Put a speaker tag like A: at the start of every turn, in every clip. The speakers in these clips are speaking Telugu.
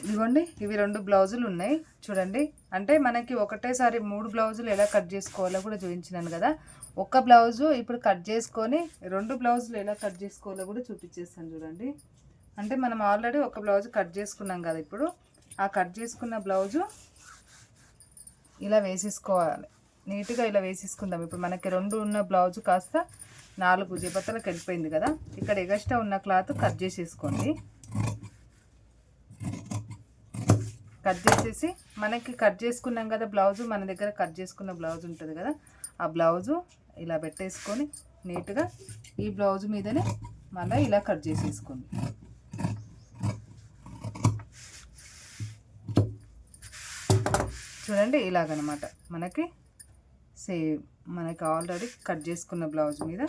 A: ఇదిగోండి ఇవి 2 బ్లౌజులు ఉన్నాయి చూడండి. అంటే మనకి ఒకటేసారి 3 బ్లౌజులు ఎలా కట్ చేసుకోవాలో కూడా చూపించినాను కదా. ఒక బ్లౌజు ఇప్పుడు కట్ చేసుకొని 2 బ్లౌజులు ఎలా కట్ చేసుకోవాలో కూడా చూపించేస్తాను చూడండి. అంటే మనం ఆల్రెడీ ఒక బ్లౌజు కట్ చేసుకున్నాం కదా. ఇప్పుడు ఆ కట్ చేసుకున్న బ్లౌజు ఇలా వేసేసుకోవాలి, నీట్గా ఇలా వేసేసుకుందాం. ఇప్పుడు మనకి 2 ఉన్న బ్లౌజు కాస్త 4 జబతలకు వెళ్ళిపోయింది కదా. ఇక్కడ ఎగస్ట్రా ఉన్న క్లాత్ కట్ చేసేసుకోండి. కట్ చేసేసి మనకి కట్ చేసుకున్నాం కదా బ్లౌజు, మన దగ్గర కట్ చేసుకున్న బ్లౌజ్ ఉంటుంది కదా, ఆ బ్లౌజు ఇలా పెట్టేసుకొని నీట్గా ఈ బ్లౌజు మీదనే మళ్ళీ ఇలా కట్ చేసేసుకోండి. చూడండి ఇలాగనమాట. మనకి సేమ్ మనకి ఆల్రెడీ కట్ చేసుకున్న బ్లౌజ్ మీద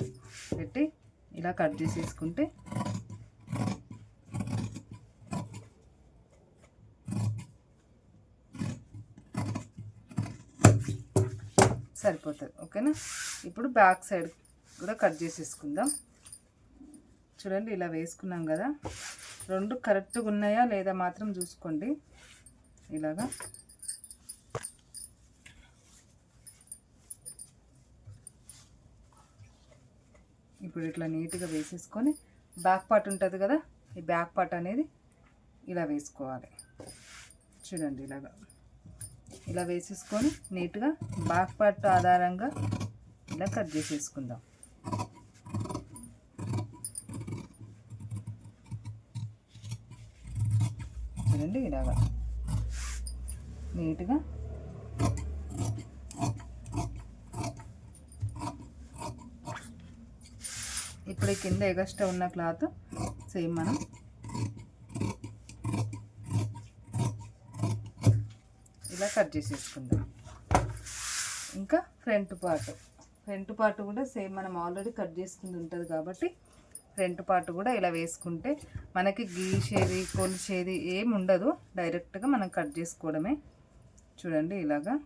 A: పెట్టి ఇలా కట్ చేసేసుకుంటే సరిపోతుంది. ఓకేనా. ఇప్పుడు బ్యాక్ సైడ్ కూడా కట్ చేసేసుకుందాం. చూడండి ఇలా వేసుకున్నాం కదా. 2 కరెక్ట్గా ఉన్నాయా లేదా మాత్రం చూసుకోండి. ఇలాగా ఇప్పుడు ఇట్లా నీట్గా వేసేసుకొని బ్యాక్ పార్ట్ ఉంటుంది కదా, ఈ బ్యాక్ పార్ట్ అనేది ఇలా వేసుకోవాలి. చూడండి ఇలాగా ఇలా వేసేసుకొని నీట్గా బ్యాక్ పార్ట్ ఆధారంగా ఇలా కట్ చేసేసుకుందాం. చూడండి ఇలాగా నీట్గా ఇప్పుడు కింద ఎగస్ట్రా ఉన్న క్లాత్ సేమ్ మనం ఇలా కట్ చేసేసుకుందాం. ఇంకా ఫ్రంట్ పార్ట్ కూడా సేమ్ మనం ఆల్రెడీ కట్ చేసుకుంది ఉంటుంది కాబట్టి ఫ్రంట్ పార్ట్ కూడా ఇలా వేసుకుంటే మనకి గీసేది కొలిచేది ఏమి ఉండదు, డైరెక్ట్గా మనం కట్ చేసుకోవడమే. చూడండి ఇలాగా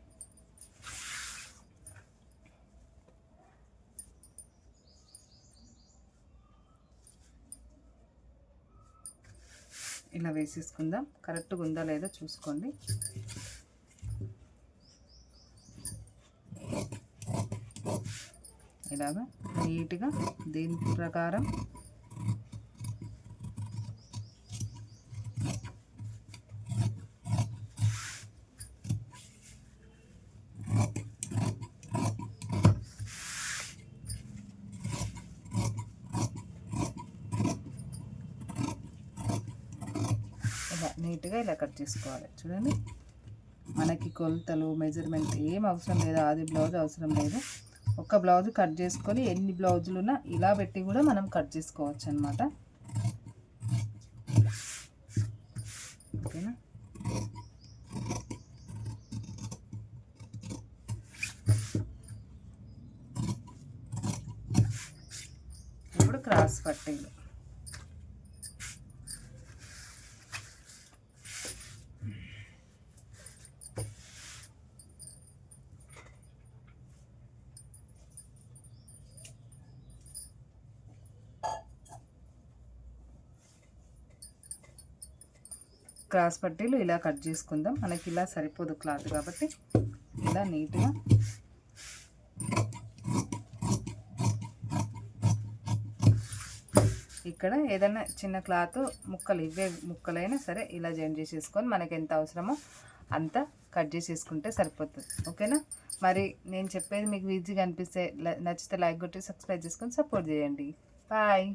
A: ఇలా వేసేసుకుందాం. కరెక్ట్గా ఉందా లేదా చూసుకోండి. ఇలాగా నీట్గా దీని ప్రకారం నీట్గా ఇలా కట్ చేసుకోవాలి. చూడండి మనకి కొలతలు మెజర్మెంట్ ఏం అవసరం లేదు, ఆది బ్లౌజ్ అవసరం లేదు. ఒక బ్లౌజ్ కట్ చేసుకొని ఎన్ని బ్లౌజులున్నా ఇలా పెట్టి కూడా మనం కట్ చేసుకోవచ్చు అన్నమాట. ఓకేనా. ఇప్పుడు క్రాస్ పట్టీలు ఇలా కట్ చేసుకుందాం. మనకి ఇలా సరిపోదు క్లాత్ కాబట్టి ఇలా నీట్గా ఇక్కడ ఏదైనా చిన్న క్లాత్ ముక్కలు ఇవే ముక్కలైనా సరే ఇలా జాయిన్ చేసేసుకొని మనకి ఎంత అవసరమో అంత కట్ చేసేసుకుంటే సరిపోతుంది. ఓకేనా. మరి నేను చెప్పేది మీకు ఈజీగా అనిపిస్తే నచ్చితే లైక్ కొట్టి సబ్స్క్రైబ్ చేసుకొని సపోర్ట్ చేయండి. బాయ్.